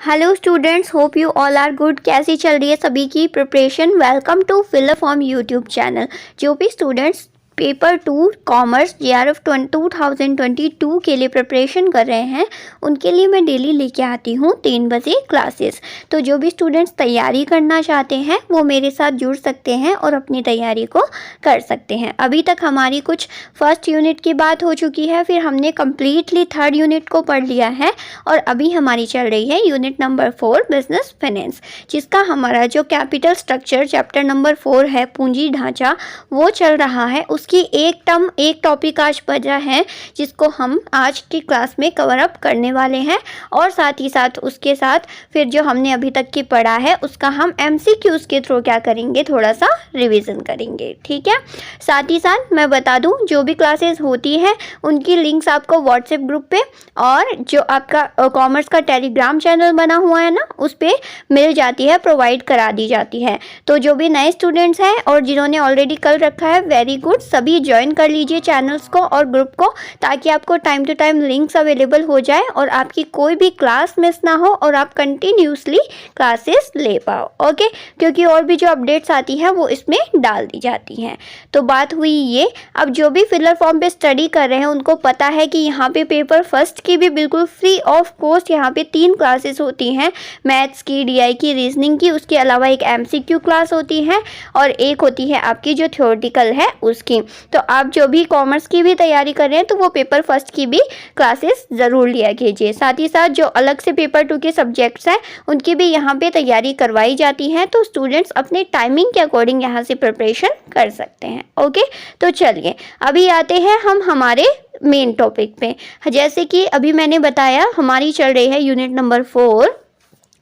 Hello students, hope you all are good. कैसी चल रही है सभी की preparation? Welcome to fill form YouTube channel. जो भी स्टूडेंट्स पेपर 2 कॉमर्स JRF 2022 के लिए प्रिपरेशन कर रहे हैं उनके लिए मैं डेली लेके आती हूँ 3 बजे क्लासेस। तो जो भी स्टूडेंट्स तैयारी करना चाहते हैं वो मेरे साथ जुड़ सकते हैं और अपनी तैयारी को कर सकते हैं। अभी तक हमारी कुछ फर्स्ट यूनिट की बात हो चुकी है, फिर हमने कम्प्लीटली थर्ड यूनिट को पढ़ लिया है और अभी हमारी चल रही है यूनिट नंबर 4 बिजनेस फाइनेंस, जिसका हमारा जो कैपिटल स्ट्रक्चर चैप्टर नंबर 4 है पूंजी ढांचा वो चल रहा है। उसकी एक टॉपिक आज बचा है जिसको हम आज की क्लास में कवर अप करने वाले हैं और साथ ही साथ उसके साथ फिर जो हमने अभी तक की पढ़ा है उसका हम MCQs के थ्रू क्या करेंगे, थोड़ा सा रिवीजन करेंगे। ठीक है, साथ ही साथ मैं बता दूं जो भी क्लासेस होती है उनकी लिंक्स आपको व्हाट्सएप ग्रुप पे और जो आपका कॉमर्स का टेलीग्राम चैनल बना हुआ है ना उस पर मिल जाती है, प्रोवाइड करा दी जाती है। तो जो भी नए स्टूडेंट्स हैं और जिन्होंने ऑलरेडी कर रखा है वेरी गुड, सभी ज्वाइन कर लीजिए चैनल्स को और ग्रुप को ताकि आपको time to time links available हो जाए और आपकी कोई भी क्लास मिस ना हो और आप कंटिन्यूसली क्लासेस ले पाओ। ओके, क्योंकि और भी जो अपडेट्स आती हैं वो इसमें डाल दी जाती हैं। तो बात हुई ये, अब जो भी फिलर फॉर्म पे स्टडी कर रहे हैं उनको पता है कि यहाँ पे पेपर फर्स्ट की भी बिल्कुल फ्री ऑफ कॉस्ट यहाँ पे 3 क्लासेस होती हैं, मैथ्स की, DI की, रीजनिंग की, उसके अलावा एक MCQ क्लास होती है और एक होती है आपकी जो थ्योरेटिकल है उसकी। तो आप जो भी कॉमर्स की भी तैयारी कर रहे हैं तो वो पेपर फर्स्ट की भी क्लासेस ज़रूर लिया कीजिए। साथ ही साथ जो अलग से पेपर 2 के सब्जेक्ट्स हैं उनकी भी यहाँ पे तैयारी करवाई जाती है, तो स्टूडेंट्स अपने टाइमिंग के अकॉर्डिंग यहाँ से प्रिपरेशन कर सकते हैं। ओके, तो चलिए अभी आते हैं हम हमारे मेन टॉपिक पे। जैसे कि अभी मैंने बताया हमारी चल रही है unit number 4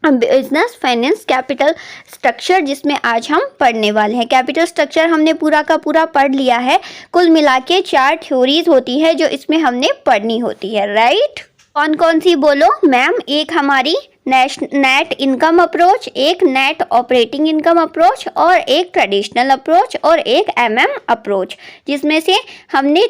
business finance capital structure, जिसमें आज हम पढ़ने वाले हैं। कैपिटल स्ट्रक्चर हमने पूरा का पूरा पढ़ लिया है। कुल मिला के 4 थ्योरीज होती है जो इसमें हमने पढ़नी होती है, राइट? कौन कौन सी बोलो मैम? एक हमारी नेट इनकम अप्रोच, एक नेट ऑपरेटिंग इनकम अप्रोच और एक ट्रेडिशनल अप्रोच और एक MM अप्रोच, जिसमें से हमने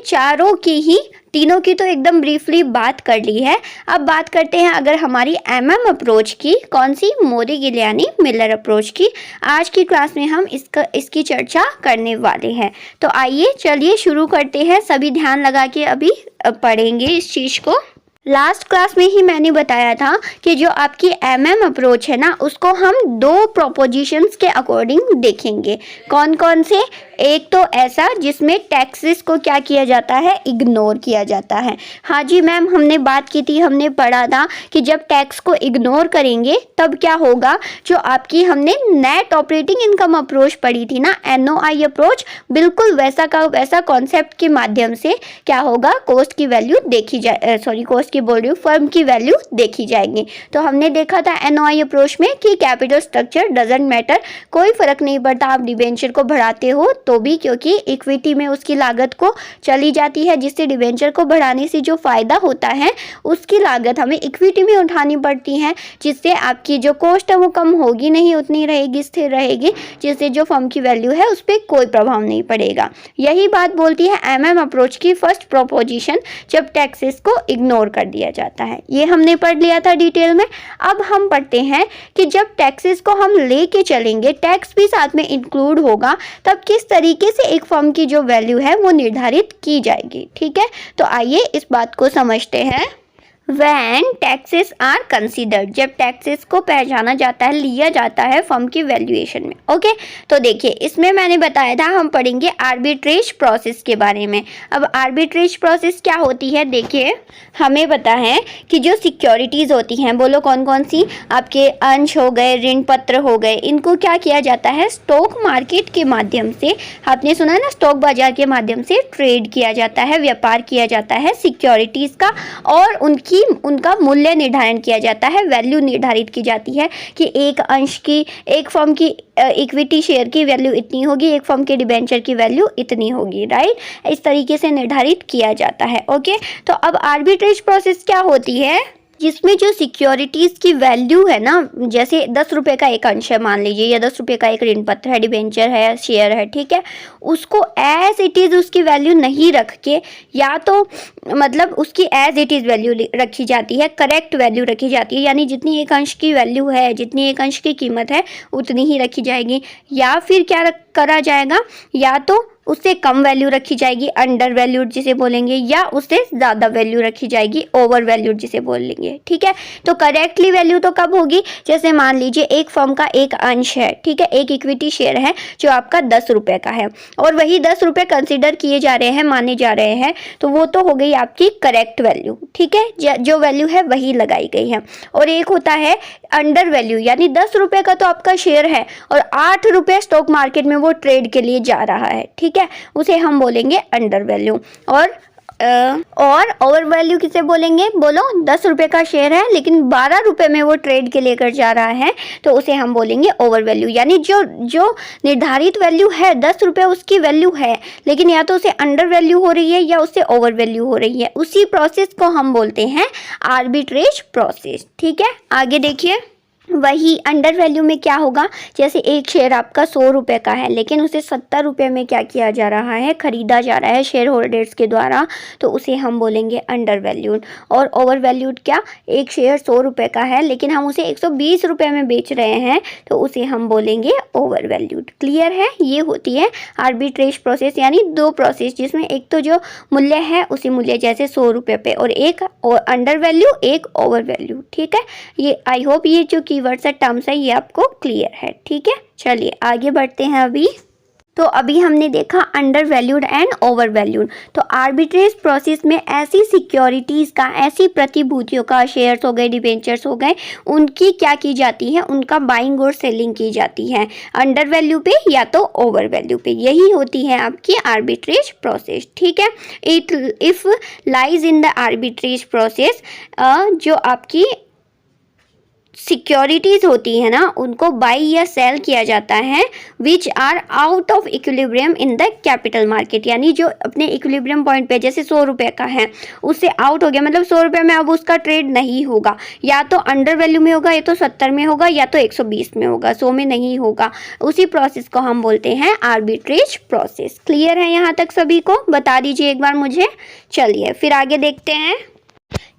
तीनों की तो एकदम ब्रीफली बात कर ली है। अब बात करते हैं अगर हमारी MM अप्रोच की, कौन सी? मोदिगिलियानी मिलर अप्रोच की। आज की क्लास में हम इसकी चर्चा करने वाले हैं। तो आइए चलिए शुरू करते हैं, सभी ध्यान लगा के अभी पढ़ेंगे इस चीज़ को। लास्ट क्लास में ही मैंने बताया था कि जो आपकी MM अप्रोच है ना उसको हम 2 प्रोपोजिशंस के अकॉर्डिंग देखेंगे। कौन कौन से? एक तो ऐसा जिसमें टैक्सेस को क्या किया जाता है, इग्नोर किया जाता है। हाँ जी मैम, हमने बात की थी, हमने पढ़ा था कि जब टैक्स को इग्नोर करेंगे तब क्या होगा, जो आपकी हमने नेट ऑपरेटिंग इनकम अप्रोच पढ़ी थी ना, NOI अप्रोच, बिल्कुल वैसा का वैसा कॉन्सेप्ट के माध्यम से क्या होगा, कोस्ट की वैल्यू देखी जाए, कोस्ट की बोल रही हूँ, फर्म की वैल्यू देखी जाएगी। तो हमने देखा था NOI अप्रोच में कि कैपिटल स्ट्रक्चर डजंट मैटर, कोई फर्क नहीं पड़ता आप डिबेंचर को बढ़ाते हो तो भी, क्योंकि इक्विटी में उसकी लागत को चली जाती है, जिससे डिबेंचर को बढ़ाने से जो फायदा होता है उसकी लागत हमें इक्विटी में उठानी पड़ती है, जिससे आपकी जो कॉस्ट है वो कम होगी नहीं, उतनी रहेगी, स्थिर रहेगी, जिससे जो फर्म की वैल्यू है उस पर कोई प्रभाव नहीं पड़ेगा। यही बात बोलती है MM अप्रोच की फर्स्ट प्रोपोजिशन, जब टैक्सेस को इग्नोर कर दिया जाता है। ये हमने पढ़ लिया था डिटेल में। अब हम पढ़ते हैं कि जब टैक्सेस को हम लेके चलेंगे, टैक्स भी साथ में इंक्लूड होगा, तब किस तरीके से एक फर्म की जो वैल्यू है वो निर्धारित की जाएगी। ठीक है, तो आइए इस बात को समझते हैं। When taxes are considered, जब टैक्सेस को पहचाना जाता है, लिया जाता है फर्म की वैल्यूएशन में। ओके, तो देखिए इसमें मैंने बताया था हम पढ़ेंगे आर्बिट्रेज प्रोसेस के बारे में। अब आर्बिट्रेज प्रोसेस क्या होती है, देखिए हमें पता है कि जो सिक्योरिटीज़ होती हैं, बोलो कौन कौन सी, आपके अंश हो गए, ऋण पत्र हो गए, इनको क्या किया जाता है, स्टॉक मार्केट के माध्यम से, आपने सुना है ना, स्टॉक बाजार के माध्यम से ट्रेड किया जाता है, व्यापार किया जाता है सिक्योरिटीज़ का, और उनका मूल्य निर्धारण किया जाता है, वैल्यू निर्धारित की जाती है कि एक अंश की, एक फर्म की इक्विटी शेयर की वैल्यू इतनी होगी, एक फर्म के डिबेंचर की वैल्यू इतनी होगी, राइट? इस तरीके से निर्धारित किया जाता है। ओके, तो अब आर्बिट्रेज प्रोसेस क्या होती है, जिसमें जो सिक्योरिटीज़ की वैल्यू है ना, जैसे 10 रुपये का एक अंश है मान लीजिए, या 10 रुपये का एक ऋण पत्र है, डिबेंचर है, शेयर है, ठीक है, उसको एज इट इज़ उसकी वैल्यू नहीं रख के, या तो मतलब उसकी एज इट इज़ वैल्यू रखी जाती है, करेक्ट वैल्यू रखी जाती है, यानी जितनी एक अंश की वैल्यू है, जितनी एक अंश की कीमत है उतनी ही रखी जाएगी। या फिर क्या करा जाएगा, या तो उससे कम वैल्यू रखी जाएगी, अंडर वैल्यूड जिसे बोलेंगे, या उससे ज़्यादा वैल्यू रखी जाएगी, ओवर वैल्यूड जिसे बोलेंगे, ठीक है। तो करेक्टली वैल्यू तो कब होगी, जैसे मान लीजिए एक फर्म का एक अंश है, ठीक है, एक इक्विटी शेयर है जो आपका 10 रुपये का है, और वही 10 रुपये कंसिडर किए जा रहे हैं, माने जा रहे हैं, तो वो तो हो गई आपकी करेक्ट वैल्यू, ठीक है, जो वैल्यू है वही लगाई गई है। और एक होता है अंडर वैल्यू, यानी 10 रुपये का तो आपका शेयर है और 8 रुपये स्टॉक मार्केट में वो ट्रेड के लिए जा रहा है, ठीक है, उसे हम बोलेंगे अंडर वैल्यू। और ओवर वैल्यू किसे बोलेंगे, बोलो, 10 रुपये का शेयर है लेकिन 12 रुपये में वो ट्रेड के लेकर जा रहा है, तो उसे हम बोलेंगे ओवर वैल्यू। यानी जो निर्धारित वैल्यू है 10 रुपये उसकी वैल्यू है, लेकिन या तो उसे अंडर वैल्यू हो रही है या उससे ओवर वैल्यू हो रही है, उसी प्रोसेस को हम बोलते हैं आर्बिट्रेज प्रोसेस, ठीक है। आगे देखिए, वही अंडर वैल्यू में क्या होगा, जैसे एक शेयर आपका 100 रुपये का है लेकिन उसे 70 रुपये में क्या किया जा रहा है, खरीदा जा रहा है शेयर होल्डर्स के द्वारा, तो उसे हम बोलेंगे अंडर वैल्यूड। और ओवर वैल्यूड क्या, एक शेयर 100 रुपये का है लेकिन हम उसे 120 रुपये में बेच रहे हैं, तो उसे हम बोलेंगे ओवर वैल्यूड। क्लियर है, ये होती है आर्बिट्रेज प्रोसेस, यानी दो प्रोसेस, जिसमें एक तो जो मूल्य है उसी मूल्य जैसे 100 रुपये पे, और एक अंडर वैल्यू, एक ओवर वैल्यू, ठीक है। ये आई होप ये जो कीवर्ड्स है, टर्म्स है, ये आपको क्लियर है, ठीक है। चलिए आगे बढ़ते हैं। तो अभी हमने देखा under valued and over valued. तो आर्बिट्रेज प्रोसेस में ऐसी सिक्योरिटीज़ का, ऐसी प्रतिभूतियों का, शेयर्स हो गए, डिबेंचर्स हो गए, उनकी क्या की जाती है, उनका बाइंग और सेलिंग की जाती है अंडर वैल्यू पे या तो ओवर वैल्यू पे। यही होती है आपकी आर्बिट्रेज प्रोसेस, ठीक है। If lies in the arbitrage process, जो आपकी सिक्योरिटीज़ होती है ना, उनको बाई या सेल किया जाता है, which are out of equilibrium in the capital market, यानी जो अपने इक्विलिब्रियम पॉइंट पे, जैसे 100 रुपये का है, उससे आउट हो गया, मतलब 100 रुपये में अब उसका ट्रेड नहीं होगा, या तो अंडर वैल्यू में होगा, या तो 70 में होगा, या तो 120 में होगा, 100 में नहीं होगा। उसी प्रोसेस को हम बोलते हैं आर्बिट्रेज प्रोसेस। क्लियर है यहाँ तक सभी को, बता दीजिए एक बार मुझे। चलिए फिर आगे देखते हैं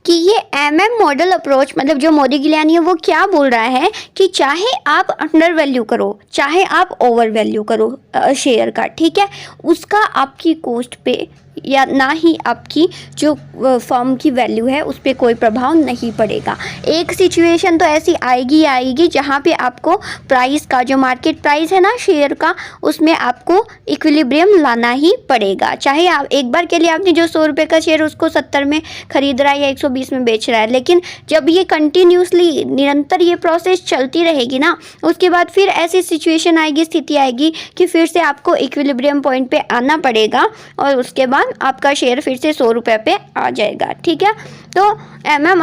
कि ये मॉडल अप्रोच, मतलब जो मोदी गिलानी है, वो क्या बोल रहा है कि चाहे आप अंडर वैल्यू करो, चाहे आप ओवर वैल्यू करो शेयर का, ठीक है, उसका आपकी कॉस्ट पे या ना ही आपकी जो फर्म की वैल्यू है उस पर कोई प्रभाव नहीं पड़ेगा। एक सिचुएशन तो ऐसी आएगी जहाँ पे आपको प्राइस का, जो मार्केट प्राइस है ना शेयर का, उसमें आपको इक्विलिब्रियम लाना ही पड़ेगा। चाहे आप एक बार के लिए आपने जो 100 रुपये का शेयर उसको 70 में खरीद रहा है या 120 में बेच रहा है, लेकिन जब ये कंटिन्यूसली निरंतर ये प्रोसेस चलती रहेगी ना, उसके बाद फिर ऐसी सिचुएशन आएगी, स्थिति आएगी कि फिर से आपको इक्विलिब्रियम पॉइंट पे आना पड़ेगा और उसके बाद आपका शेयर फिर से 100 रुपये पे आ जाएगा, ठीक है। तो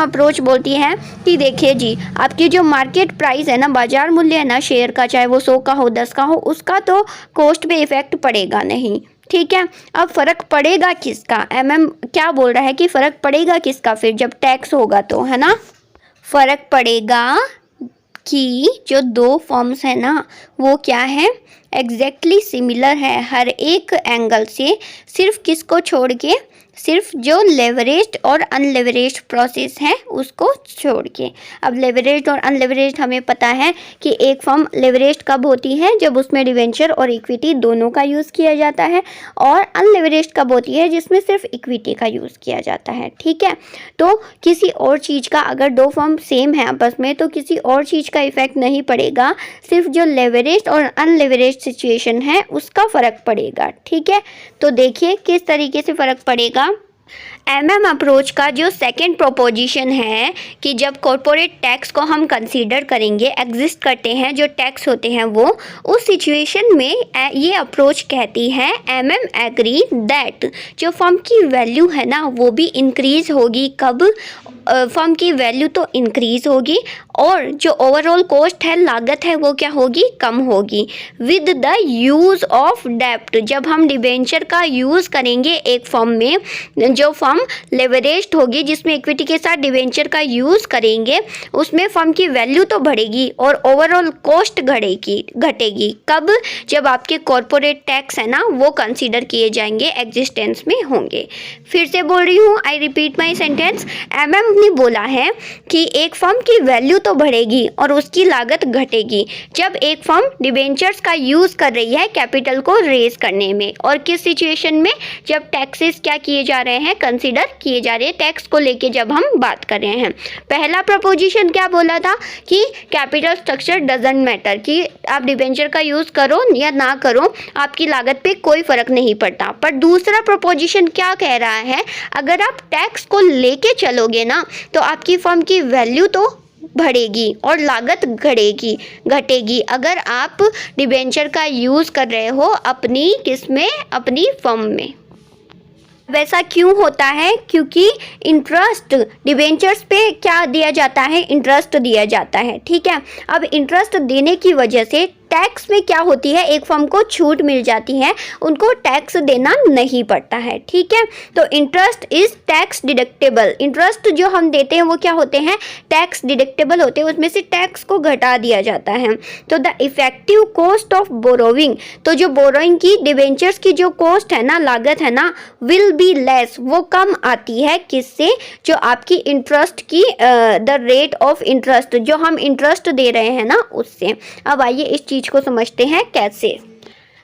अप्रोच बोलती है कि देखिए जी, आपकी जो मार्केट प्राइस है ना, बाजार मूल्य है ना शेयर का, चाहे वो 100 का हो, 10 का हो, उसका तो कॉस्ट पे इफेक्ट पड़ेगा नहीं, ठीक है। अब फ़र्क पड़ेगा किसका, क्या बोल रहा है कि फ़र्क पड़ेगा किसका, फिर जब टैक्स होगा तो, है ना, फ़र्क पड़ेगा कि जो दो फर्म्स है ना वो क्या है, एग्जैक्टली सिमिलर है हर एक एंगल से, सिर्फ किसको छोड़ के, सिर्फ जो लेवरेज्ड और अनलेवरेज्ड प्रोसेस है उसको छोड़ के। अब लेवरेज्ड और अनलेवरेज्ड हमें पता है कि एक फर्म लेवरेज्ड कब होती है, जब उसमें डिवेंचर और इक्विटी दोनों का यूज़ किया जाता है, और अनलेवरेज्ड कब होती है, जिसमें सिर्फ इक्विटी का यूज़ किया जाता है, ठीक है। तो किसी और चीज़ का, अगर दो फर्म सेम है आपस में, तो किसी और चीज़ का इफेक्ट नहीं पड़ेगा, सिर्फ जो लेवरेज्ड और अनलेवरेज्ड सिचुएशन है उसका फ़र्क पड़ेगा, ठीक है। तो देखिए किस तरीके से फ़र्क पड़ेगा। अप्रोच का जो सेकंड प्रोपोजिशन है कि जब कॉर्पोरेट टैक्स को हम कंसीडर करेंगे, एग्जिस्ट करते हैं जो टैक्स होते हैं वो, उस सिचुएशन में ये अप्रोच कहती है एग्री दैट जो फर्म की वैल्यू है ना वो भी इंक्रीज़ होगी। कब फर्म की वैल्यू तो इंक्रीज़ होगी और जो ओवरऑल कॉस्ट है, लागत है, वो क्या होगी, कम होगी। विद द यूज़ ऑफ डेप्ट, जब हम डिबेंचर का यूज़ करेंगे एक फर्म में, जो फर्म लेवरेज्ड होगी, जिसमें इक्विटी के साथ डिबेंचर का यूज़ करेंगे, उसमें फर्म की वैल्यू तो बढ़ेगी और ओवरऑल कॉस्ट घटेगी। कब, जब आपके कॉरपोरेट टैक्स है ना वो कंसीडर किए जाएंगे, एग्जिस्टेंस में होंगे। फिर से बोल रही हूँ, I repeat my sentence, MM ने बोला है कि एक फर्म की वैल्यू तो बढ़ेगी और उसकी लागत घटेगी जब एक फर्म डिबेंचर्स का यूज़ कर रही है कैपिटल को रेज करने में। और किस सिचुएशन में, जब टैक्सेस क्या किए जा रहे हैं, कंसीडर किए जा रहे हैं, टैक्स को लेके जब हम बात कर रहे हैं। पहला प्रपोजिशन क्या बोला था कि कैपिटल स्ट्रक्चर डजंट मैटर, कि आप डिबेंचर का यूज़ करो या ना करो, आपकी लागत पे कोई फर्क नहीं पड़ता। पर दूसरा प्रपोजिशन क्या कह रहा है, अगर आप टैक्स को लेके चलोगे ना तो आपकी फर्म की वैल्यू तो बढ़ेगी और लागत घटेगी अगर आप डिबेंचर का यूज़ कर रहे हो अपनी किसमें, अपनी फर्म में। वैसा क्यों होता है, क्योंकि इंटरेस्ट डिबेंचर्स पे क्या दिया जाता है, इंटरेस्ट दिया जाता है, ठीक है। अब इंटरेस्ट देने की वजह से टैक्स में क्या होती है, एक फर्म को छूट मिल जाती है, उनको टैक्स देना नहीं पड़ता है, ठीक है। तो interest is tax deductible, interest जो हम देते हैं वो क्या होते हैं, टैक्स डिडक्टेबल होते हैं, उसमें से टैक्स को घटा दिया जाता है। तो the effective cost of borrowing, तो जो बोरोइंग की, डिबेंचर्स की जो कॉस्ट है ना, लागत है ना, विल बी लेस, वो कम आती है, किससे, जो आपकी इंटरेस्ट की द रेट ऑफ इंटरेस्ट, जो हम इंटरेस्ट दे रहे हैं ना उससे। अब आइए इस चीज़ को समझते हैं कैसे।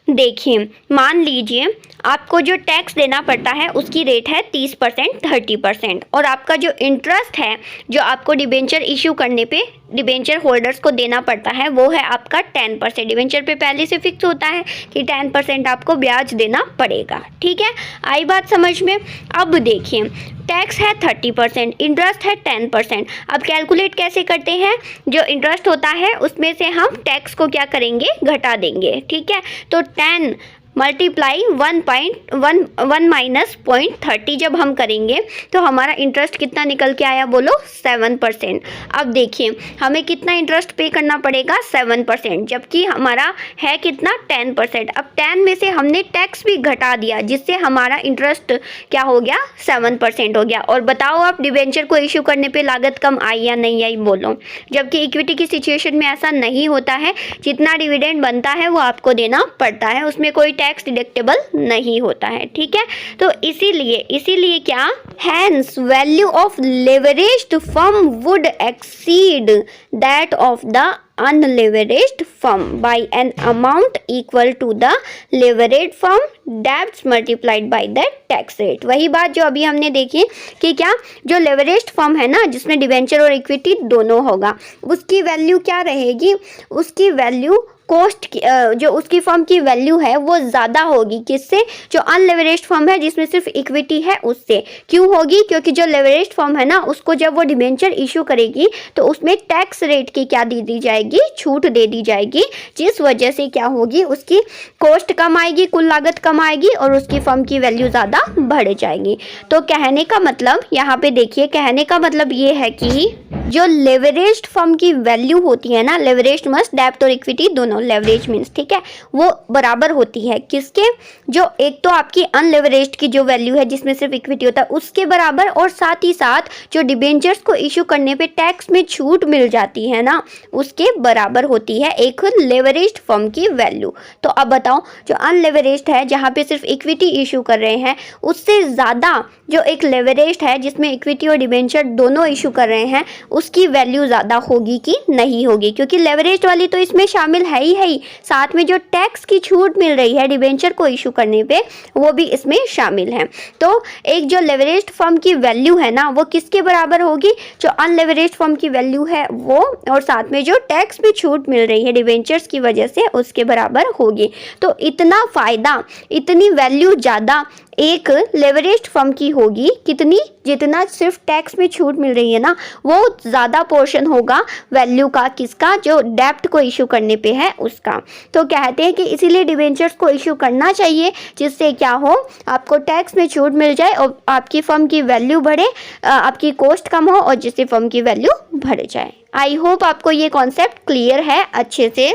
देखिए, मान लीजिए आपको जो टैक्स देना पड़ता है उसकी रेट है 30%, 30%, और आपका जो इंटरेस्ट है जो आपको डिबेंचर इशू करने पे डिबेंचर होल्डर्स को देना पड़ता है वो है आपका 10%। डिबेंचर पे पहले से फिक्स होता है कि 10% आपको ब्याज देना पड़ेगा, ठीक है। आई बात समझ में। अब देखिए, टैक्स है 30%, इंटरेस्ट है 10%। अब कैलकुलेट कैसे करते हैं, जो इंटरेस्ट होता है उसमें से हम टैक्स को क्या करेंगे, घटा देंगे, ठीक है। तो 10 मल्टीप्लाई 1 माइनस 0.30 जब हम करेंगे तो हमारा इंटरेस्ट कितना निकल के आया, बोलो 7%। अब देखिए हमें कितना इंटरेस्ट पे करना पड़ेगा, 7%, जबकि हमारा है कितना, 10%। अब 10 में से हमने टैक्स भी घटा दिया जिससे हमारा इंटरेस्ट क्या हो गया, 7% हो गया। और बताओ आप डिबेंचर को इशू करने पे लागत कम आई या नहीं आई, बोलो। जबकि इक्विटी की सिचुएशन में ऐसा नहीं होता है, जितना डिविडेंड बनता है वो आपको देना पड़ता है, उसमें कोई टैक्स डिडक्टेबल नहीं होता है, ठीक है। तो इसीलिए क्या, hence value of leveraged firm would exceed that of the unleveraged firm by an amount equal to the leveraged firm debts multiplied by the tax rate। वही बात जो अभी हमने देखी कि क्या, जो लेवरेज्ड फर्म है ना जिसमें डिबेंचर और इक्विटी दोनों होगा, उसकी वैल्यू क्या रहेगी, उसकी वैल्यू कॉस्ट की, जो उसकी फर्म की वैल्यू है वो ज़्यादा होगी, किससे, जो अनलेवरेज्ड फर्म है जिसमें सिर्फ इक्विटी है उससे। क्यों होगी, क्योंकि जो लेवरेज्ड फर्म है ना उसको जब वो डिबेंचर इशू करेगी तो उसमें टैक्स रेट की क्या दे दी जाएगी, छूट दे दी जाएगी, जिस वजह से क्या होगी, उसकी कॉस्ट कम आएगी, कुल लागत कम आएगी और उसकी फर्म की वैल्यू ज़्यादा बढ़ जाएगी। तो कहने का मतलब, यहाँ पे देखिए, कहने का मतलब ये है कि जो लेवरेज्ड फर्म की वैल्यू होती है ना, लेवरेज्ड मस्ट डेब्ट और इक्विटी दोनों, लेवरेज मीन्स, ठीक है, वो बराबर होती है किसके, जो एक तो आपकी अनलेवरेज्ड की जो वैल्यू है जिसमें सिर्फ इक्विटी होता है उसके बराबर, और साथ ही साथ जो डिबेंचर्स को इशू करने पे टैक्स में छूट मिल जाती है ना उसके बराबर होती है एक लेवरेज्ड फर्म की वैल्यू। तो अब बताओ, जो अनलेवरेज्ड है जहाँ पे सिर्फ इक्विटी इशू कर रहे हैं उससे ज़्यादा जो एक लेवरेज्ड है जिसमें इक्विटी और डिबेंचर दोनों इशू कर रहे हैं उसकी वैल्यू ज़्यादा होगी कि नहीं होगी, क्योंकि लेवरेज्ड वाली तो इसमें शामिल है ही, साथ में जो टैक्स की छूट मिल रही है डिबेंचर को इशू करने पे वो भी इसमें शामिल है। तो एक जो लेवरेज्ड फर्म की वैल्यू है ना वो किसके बराबर होगी, जो अनलेवरेज्ड फर्म की वैल्यू है वो, और साथ में जो टैक्स भी छूट मिल रही है डिबेंचर्स की वजह से उसके बराबर होगी। तो इतना फ़ायदा, इतनी वैल्यू ज़्यादा एक लेवरेज्ड फर्म की होगी कितनी, जितना सिर्फ टैक्स में छूट मिल रही है ना वो ज़्यादा पोर्शन होगा वैल्यू का, किसका, जो डेप्ट को इशू करने पे है उसका। तो कहते हैं कि इसीलिए डिबेंचर्स को इशू करना चाहिए जिससे क्या हो, आपको टैक्स में छूट मिल जाए और आपकी फर्म की वैल्यू बढ़े, आपकी कॉस्ट कम हो और जिससे फर्म की वैल्यू बढ़ जाए। आई होप आपको ये कॉन्सेप्ट क्लियर है अच्छे से।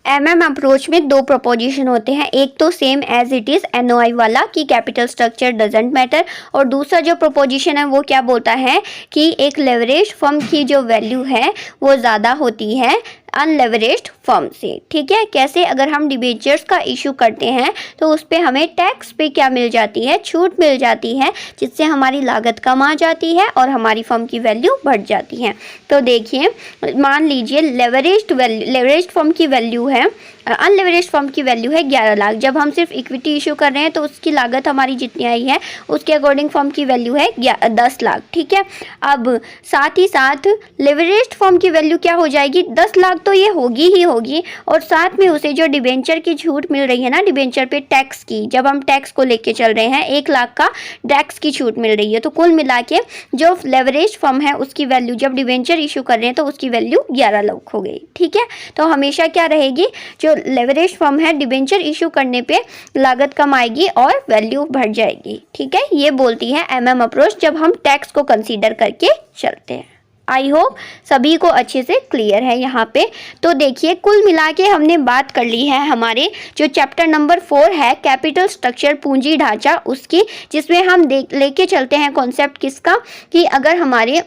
अप्रोच में दो प्रपोजिशन होते हैं, एक तो same as it is NOI वाला कि कैपिटल स्ट्रक्चर डजेंट मैटर, और दूसरा जो प्रपोजिशन है वो क्या बोलता है कि एक लेवरेज फर्म की जो वैल्यू है वो ज़्यादा होती है अनलेवरेज्ड फर्म से। ठीक है, कैसे, अगर हम डिबेंचर्स का इशू करते हैं तो उस पर हमें टैक्स पे क्या मिल जाती है, छूट मिल जाती है, जिससे हमारी लागत कम आ जाती है और हमारी फर्म की वैल्यू बढ़ जाती है। तो देखिए, मान लीजिए लेवरेज्ड फर्म की वैल्यू है, अनलेवरेज्ड फर्म की वैल्यू है 11 लाख। जब हम सिर्फ इक्विटी इशू कर रहे हैं तो उसकी लागत हमारी जितनी आई है उसके अकॉर्डिंग फर्म की वैल्यू है 10 लाख। ठीक है, अब साथ ही साथ लेवरेज्ड फर्म की वैल्यू क्या हो जाएगी, 10 लाख तो ये होगी ही होगी, और साथ में उसे जो डिबेंचर की छूट मिल रही है ना, डिबेंचर पे टैक्स की, जब हम टैक्स को लेके चल रहे हैं 1 लाख का टैक्स की छूट मिल रही है। तो कुल मिला के जो लेवरेज्ड फर्म है उसकी वैल्यू जब डिबेंचर इशू कर रहे हैं तो उसकी वैल्यू 11 लाख हो गई। ठीक है, तो हमेशा क्या रहेगी, जो लेवरेज फर्म है डिबेंचर इशू करने पे लागत कम आएगी और वैल्यू बढ़ जाएगी। ठीक है, ये बोलती है अप्रोच जब हम टैक्स को कंसीडर करके चलते हैं। आई होप सभी को अच्छे से क्लियर है यहाँ पे। तो देखिए, कुल मिला के हमने बात कर ली है हमारे जो चैप्टर नंबर 4 है कैपिटल स्ट्रक्चर पूंजी ढांचा उसकी, जिसमें हम लेके चलते हैं कॉन्सेप्ट किसका, कि अगर हमारे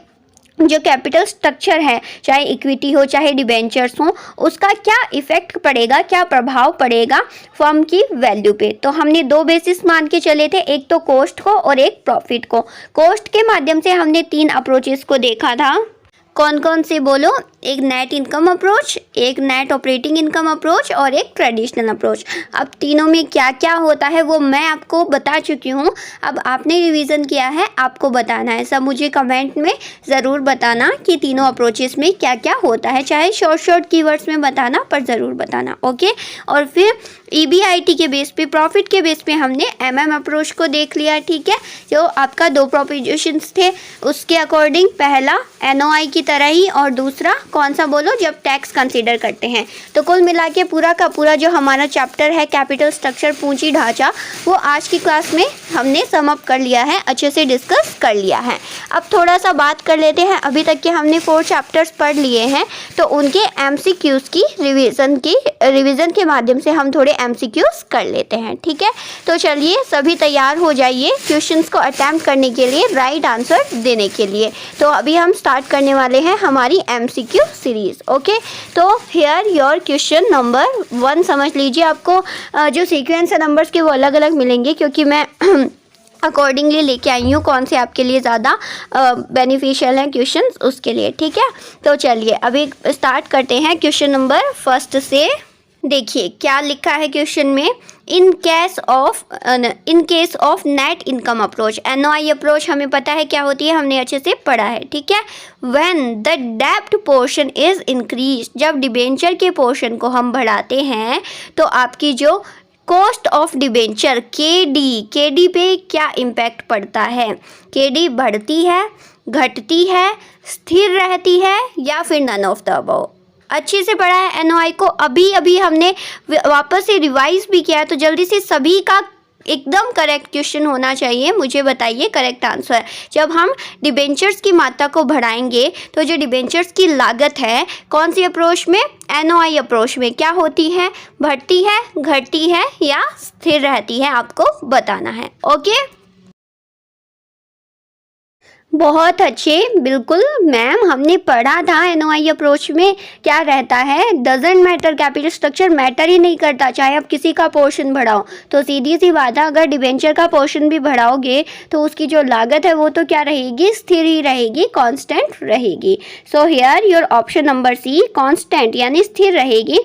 जो कैपिटल स्ट्रक्चर है, चाहे इक्विटी हो चाहे डिबेंचर्स हो, उसका क्या इफेक्ट पड़ेगा, क्या प्रभाव पड़ेगा फर्म की वैल्यू पे। तो हमने दो बेसिस मान के चले थे, एक तो कॉस्ट को और एक प्रॉफिट को। कॉस्ट के माध्यम से हमने 3 अप्रोचेस को देखा था, कौन कौन से बोलो, एक नेट इनकम अप्रोच, एक नेट ऑपरेटिंग इनकम अप्रोच और एक ट्रेडिशनल अप्रोच। अब तीनों में क्या क्या होता है वो मैं आपको बता चुकी हूँ, अब आपने रिवीजन किया है, आपको बताना है। सब मुझे कमेंट में ज़रूर बताना कि तीनों अप्रोचेस में क्या क्या होता है, चाहे शॉर्ट कीवर्ड्स में बताना पर ज़रूर बताना। ओके, और फिर EBIT के बेस पे, प्रॉफिट के बेस पे हमने अप्रोच को देख लिया। ठीक है, जो आपका 2 प्रोपोजिशंस थे उसके अकॉर्डिंग, पहला NOI की तरह ही और दूसरा कौन सा बोलो, जब टैक्स कंसीडर करते हैं। तो कुल मिला के पूरा का पूरा जो हमारा चैप्टर है कैपिटल स्ट्रक्चर पूंजी ढांचा, वो आज की क्लास में हमने सम अप कर लिया है, अच्छे से डिस्कस कर लिया है। अब थोड़ा सा बात कर लेते हैं, अभी तक के हमने 4 चैप्टर्स पढ़ लिए हैं तो उनके MCQs की रिवीजन के माध्यम से हम थोड़े MCQs कर लेते हैं। ठीक है, तो चलिए सभी तैयार हो जाइए क्वेश्चंस को अटेम्प्ट करने के लिए, राइट आंसर देने के लिए। तो अभी हम स्टार्ट करने वाले हैं हमारी MCQ सीरीज। ओके, तो हियर योर क्वेश्चन नंबर 1 समझ लीजिए। आपको जो सीक्वेंस है नंबर्स के वो अलग अलग मिलेंगे क्योंकि मैं अकॉर्डिंगली लेके आई हूँ कौन से आपके लिए ज़्यादा बेनिफिशियल हैं क्वेश्चंस, उसके लिए। ठीक है, तो चलिए अभी स्टार्ट करते हैं क्वेश्चन नंबर 1 से। देखिए क्या लिखा है क्वेश्चन में, in case of net income approach, NOI approach हमें पता है क्या होती है, हमने अच्छे से पढ़ा है। ठीक है, व्हेन द डेप्ट पोर्शन इज इंक्रीज, जब डिबेंचर के पोर्शन को हम बढ़ाते हैं तो आपकी जो कॉस्ट ऑफ डिबेंचर KD पे क्या इम्पैक्ट पड़ता है, KD बढ़ती है, घटती है, स्थिर रहती है या फिर नन ऑफ द अबव। अच्छे से पढ़ा है NOI को, अभी हमने वापस से रिवाइज भी किया है, तो जल्दी से सभी का एकदम करेक्ट क्वेश्चन होना चाहिए, मुझे बताइए करेक्ट आंसर। जब हम डिबेंचर्स की मात्रा को बढ़ाएंगे तो जो डिबेंचर्स की लागत है कौन सी अप्रोच में, NOI अप्रोच में क्या होती है, बढ़ती है, घटती है या स्थिर रहती है, आपको बताना है। ओके, बहुत अच्छे, बिल्कुल मैम, हमने पढ़ा था NOI अप्रोच में क्या रहता है, doesn't matter, capital structure matter ही नहीं करता, चाहे आप किसी का पोर्शन बढ़ाओ। तो सीधी सी बात है, अगर डिबेंचर का पोर्शन भी बढ़ाओगे तो उसकी जो लागत है वो तो क्या रहेगी, स्थिर ही रहेगी, कांस्टेंट रहेगी। So here your option number C, constant यानी स्थिर रहेगी,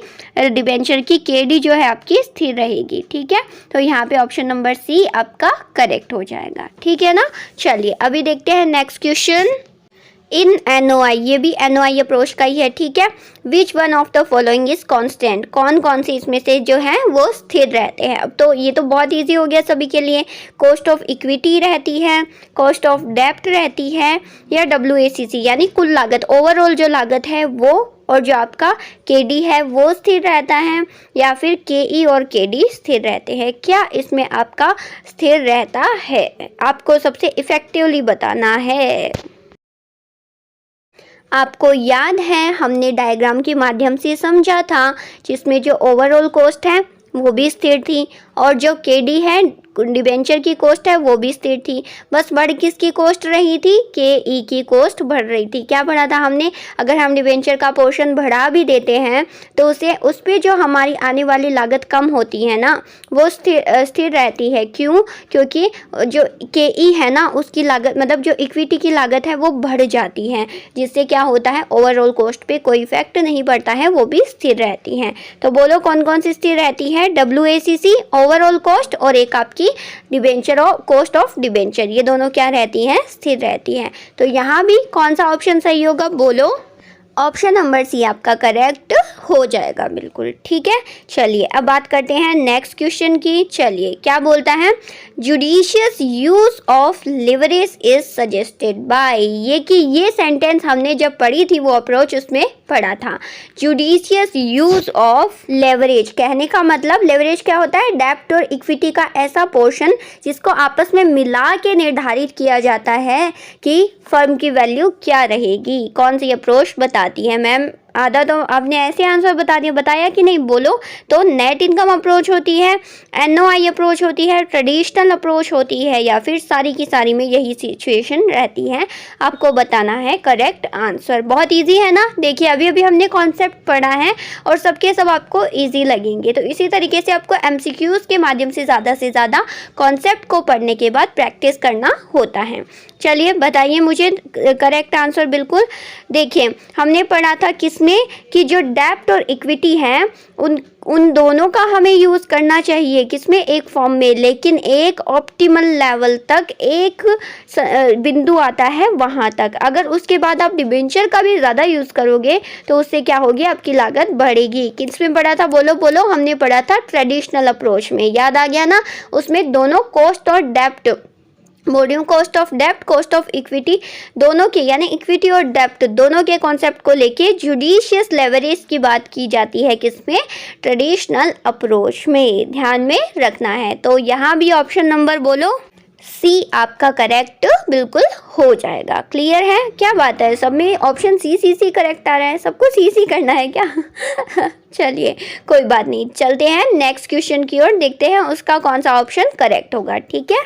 डिबेंचर की KD जो है आपकी स्थिर रहेगी। ठीक है, तो यहाँ पे ऑप्शन नंबर C आपका करेक्ट हो जाएगा। ठीक है ना, चलिए अभी देखते हैं नेक्स्ट क्वेश्चन। इन NOI, ये भी NOI अप्रोच का ही है, ठीक है। Which one of the following is constant, कौन कौन से इसमें से जो है वो स्थिर रहते हैं। अब तो ये तो बहुत इजी हो गया सभी के लिए। कॉस्ट ऑफ इक्विटी रहती है, कॉस्ट ऑफ डेप्ट रहती है, या WACC यानी कुल लागत, ओवरऑल जो लागत है वो, और जो आपका KD है वो स्थिर रहता है, या फिर KE और KD स्थिर रहते हैं। क्या इसमें आपका स्थिर रहता है, आपको सबसे इफेक्टिवली बताना है। आपको याद है हमने डायग्राम के माध्यम से समझा था, जिसमें जो ओवरऑल कॉस्ट है वो भी स्थिर थी, और जो KD है डिबेंचर की कॉस्ट है वो भी स्थिर थी। बस बढ़ किसकी कॉस्ट रही थी, KE की कॉस्ट बढ़ रही थी। क्या बढ़ा था हमने, अगर हम डिबेंचर का पोर्शन बढ़ा भी देते हैं तो उस पर जो हमारी आने वाली लागत कम होती है ना, वो स्थिर रहती है। क्यों, क्योंकि जो KE है ना उसकी लागत, मतलब जो इक्विटी की लागत है वो बढ़ जाती है, जिससे क्या होता है ओवरऑल कॉस्ट पे कोई इफेक्ट नहीं पड़ता है, वो भी स्थिर रहती हैं। तो बोलो कौन कौन सी स्थिर रहती है, WACC ओवरऑल कॉस्ट, और एक आपकी डिबेंचर और कॉस्ट ऑफ डिबेंचर, ये दोनों क्या रहती हैं, स्थिर रहती हैं। तो यहाँ भी कौन सा ऑप्शन सही होगा, बोलो। ऑप्शन नंबर C आपका करेक्ट हो जाएगा, बिल्कुल ठीक है। चलिए अब बात करते हैं नेक्स्ट क्वेश्चन की। चलिए क्या बोलता है, judicious use of leverage is suggested by, ये कि ये सेंटेंस हमने जब पढ़ी थी वो अप्रोच उसमें पढ़ा था। जुडिशियस यूज ऑफ लेवरेज, कहने का मतलब लेवरेज क्या होता है, डेब्ट और इक्विटी का ऐसा पोर्शन जिसको आपस में मिला के निर्धारित किया जाता है कि फर्म की वैल्यू क्या रहेगी। कौन सी अप्रोच बताती है मैम, आधा तो आपने ऐसे आंसर बता दिया, बताया कि नहीं, बोलो। तो नेट इनकम अप्रोच होती है, NOI अप्रोच होती है, ट्रेडिशनल अप्रोच होती है, या फिर सारी की सारी में यही सिचुएशन रहती है। आपको बताना है करेक्ट आंसर। बहुत इजी है ना, देखिए अभी अभी हमने कॉन्सेप्ट पढ़ा है और सबके सब आपको इजी लगेंगे। तो इसी तरीके से आपको MCQs के माध्यम से ज़्यादा कॉन्सेप्ट को पढ़ने के बाद प्रैक्टिस करना होता है। चलिए बताइए मुझे करेक्ट आंसर। बिल्कुल देखिए हमने पढ़ा था किसमें कि जो डेब्ट और इक्विटी है उन दोनों का हमें यूज़ करना चाहिए, किसमें, एक फॉर्म में, लेकिन एक ऑप्टिमल लेवल तक, एक बिंदु आता है वहाँ तक। अगर उसके बाद आप डिबेंचर का भी ज़्यादा यूज़ करोगे तो उससे क्या होगी, आपकी लागत बढ़ेगी। किसमें पढ़ा था, बोलो बोलो। हमने पढ़ा था ट्रेडिशनल अप्रोच में, याद आ गया ना। उसमें दोनों कॉस्ट और डेब्ट, बोर्डिंग कॉस्ट ऑफ डेब्ट, कॉस्ट ऑफ इक्विटी, दोनों के यानी इक्विटी और डेब्ट दोनों के कॉन्सेप्ट को लेके जुडिशियस लेवरेज की बात की जाती है, किसमें, ट्रेडिशनल अप्रोच में, ध्यान में रखना है। तो यहाँ भी ऑप्शन नंबर बोलो C आपका करेक्ट बिल्कुल हो जाएगा। क्लियर है, क्या बात है, सब में ऑप्शन C करेक्ट आ रहा है, सबको C करना है क्या चलिए कोई बात नहीं, चलते हैं नेक्स्ट क्वेश्चन की ओर, देखते हैं उसका कौन सा ऑप्शन करेक्ट होगा। ठीक है,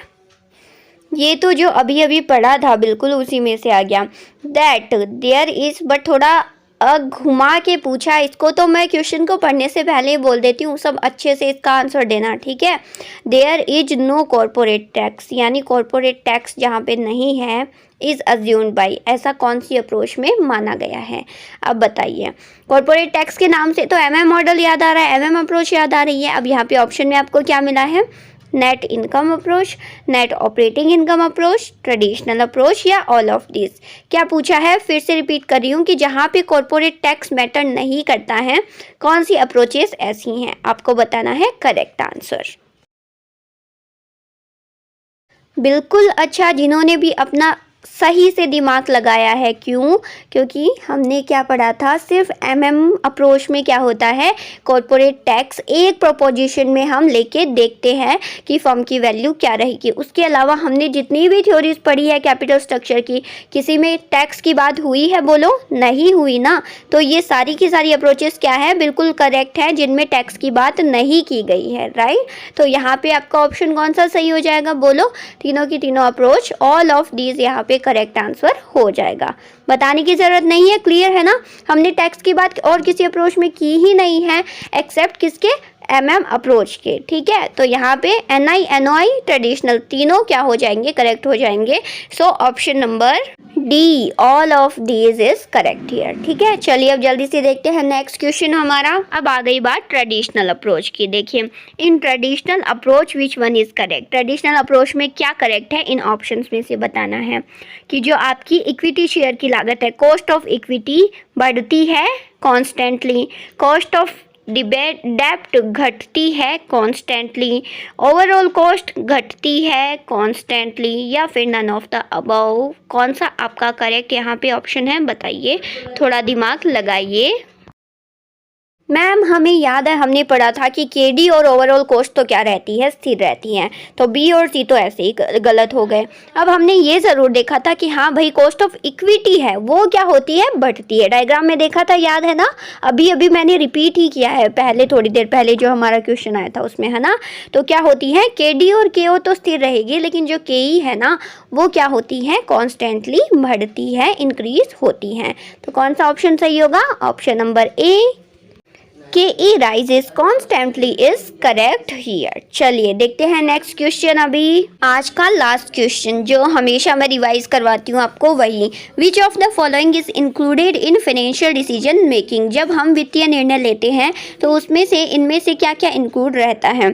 ये तो जो अभी अभी पढ़ा था बिल्कुल उसी में से आ गया। दैट देयर इज, बट थोड़ा घुमा के पूछा इसको, तो मैं क्वेश्चन को पढ़ने से पहले ही बोल देती हूँ, सब अच्छे से इसका आंसर देना, ठीक है। There is no corporate tax, यानी कॉरपोरेट टैक्स जहाँ पे नहीं है, इज़ अज्यूम्ड बाई, ऐसा कौन सी अप्रोच में माना गया है। अब बताइए, कॉरपोरेट टैक्स के नाम से तो MM मॉडल याद आ रहा है, MM अप्रोच याद आ रही है। अब यहाँ पे ऑप्शन में आपको क्या मिला है, net income approach, net operating income approach, traditional approach, या ऑल ऑफ दिस। क्या पूछा है, फिर से रिपीट कर रही हूँ कि जहाँ पे कॉरपोरेट टैक्स मैटर नहीं करता है, कौन सी अप्रोचेस ऐसी हैं, आपको बताना है करेक्ट आंसर। बिल्कुल अच्छा, जिन्होंने भी अपना सही से दिमाग लगाया है। क्यों, क्योंकि हमने क्या पढ़ा था, सिर्फ MM अप्रोच में क्या होता है, कॉरपोरेट टैक्स एक प्रोपोजिशन में हम लेके देखते हैं कि फर्म की वैल्यू क्या रहेगी। उसके अलावा हमने जितनी भी थ्योरीज पढ़ी है कैपिटल स्ट्रक्चर की, किसी में टैक्स की बात हुई है, बोलो, नहीं हुई ना। तो ये सारी की सारी अप्रोचेस क्या है, बिल्कुल करेक्ट है, जिनमें टैक्स की बात नहीं की गई है, राइट। तो यहाँ पे आपका ऑप्शन कौन सा सही हो जाएगा, बोलो। तीनों की तीनों अप्रोच, ऑल ऑफ दीज यहाँ पे करेक्ट आंसर हो जाएगा, बताने की जरूरत नहीं है। क्लियर है ना, हमने टैक्स की बात और किसी अप्रोच में की ही नहीं है एक्सेप्ट किसके, अप्रोच के, ठीक है। तो यहाँ पे NI NOI ट्रेडिशनल तीनों क्या हो जाएंगे, करेक्ट हो जाएंगे। So option number D, all of these is correct here, ठीक है। चलिए अब जल्दी से देखते हैं नेक्स्ट क्वेश्चन हमारा। अब आ गई बात ट्रेडिशनल अप्रोच की। देखिए, in traditional approach which one is correct, traditional approach में क्या करेक्ट है, इन ऑप्शंस में से बताना है कि जो आपकी इक्विटी शेयर की लागत है, कॉस्ट ऑफ इक्विटी बढ़ती है कॉन्स्टेंटली, कॉस्ट ऑफ डेप्ट घटती है कॉन्स्टेंटली, ओवरऑल कॉस्ट घटती है कॉन्स्टेंटली, या फिर नन ऑफ द अबव। कौन सा आपका करेक्ट यहाँ पे ऑप्शन है, बताइए, थोड़ा दिमाग लगाइए। मैम हमें याद है हमने पढ़ा था कि KD और ओवरऑल कॉस्ट तो क्या रहती है, स्थिर रहती हैं, तो B और C तो ऐसे ही गलत हो गए। अब हमने ये ज़रूर देखा था कि हाँ भाई कॉस्ट ऑफ इक्विटी है वो क्या होती है, बढ़ती है। डायग्राम में देखा था, याद है ना, अभी अभी मैंने रिपीट ही किया है पहले, थोड़ी देर पहले जो हमारा क्वेश्चन आया था उसमें, है ना। तो क्या होती है, KD और KO तो स्थिर रहेगी, लेकिन जो KE है ना वो क्या होती है, कॉन्स्टेंटली बढ़ती है, इंक्रीज होती है। तो कौन सा ऑप्शन सही होगा, option number A, KE rises constantly is correct here। चलिए देखते हैं नेक्स्ट क्वेश्चन। अभी आज का लास्ट क्वेश्चन जो हमेशा मैं रिवाइज करवाती हूँ आपको, वही which of the following is included in financial decision making. जब हम वित्तीय निर्णय लेते हैं तो उसमें से इनमें से क्या क्या इंक्लूड रहता है,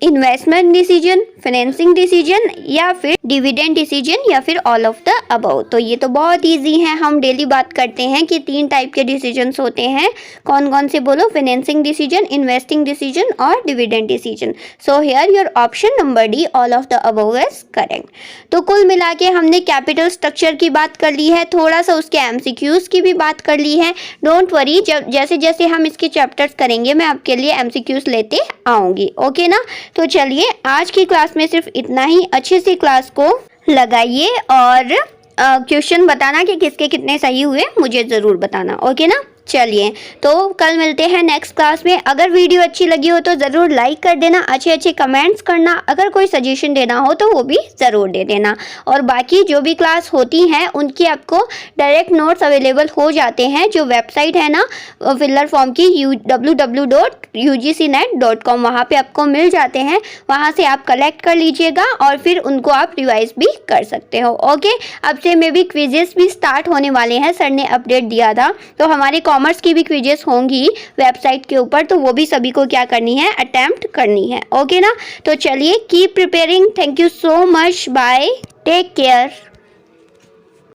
इन्वेस्टमेंट डिसीजन, फाइनेंसिंग डिसीजन, या फिर डिविडेंड डिसीजन, या फिर ऑल ऑफ द अबव। तो ये तो बहुत इजी है, हम डेली बात करते हैं कि 3 टाइप के डिसीजंस होते हैं। कौन कौन से बोलो, फाइनेंसिंग डिसीजन, इन्वेस्टिंग डिसीजन और dividend decision. So here your option number D, all of the above is correct. तो कुल मिला के हमने कैपिटल स्ट्रक्चर की बात कर ली है, थोड़ा सा उसके MCQs की भी बात कर ली है। डोंट वरी, जब जैसे जैसे हम इसके चैप्टर्स करेंगे मैं आपके लिए MCQs लेते आऊँगी, ओके ना। तो चलिए आज की क्लास में सिर्फ इतना ही। अच्छे से क्लास को लगाइए और क्वेश्चन बताना कि किसके कितने सही हुए, मुझे ज़रूर बताना, ओके ना। चलिए तो कल मिलते हैं नेक्स्ट क्लास में। अगर वीडियो अच्छी लगी हो तो ज़रूर लाइक कर देना, अच्छे अच्छे कमेंट्स करना, अगर कोई सजेशन देना हो तो वो भी ज़रूर दे देना। और बाकी जो भी क्लास होती हैं उनकी आपको डायरेक्ट नोट्स अवेलेबल हो जाते हैं, जो वेबसाइट है ना फिलर फॉर्म की www.ugcnet.com, वहाँ पे आपको मिल जाते हैं, वहाँ से आप कलेक्ट कर लीजिएगा और फिर उनको आप रिवाइज भी कर सकते हो, ओके। अब से मे भी क्विजेस भी स्टार्ट होने वाले हैं, सर ने अपडेट दिया था, तो हमारे कॉमर्स की भी क्विजेस होंगी वेबसाइट के ऊपर, तो वो भी सभी को क्या करनी है, अटेम्प्ट करनी है, ओके ना। तो चलिए keep preparing, thank you so much, bye, take care.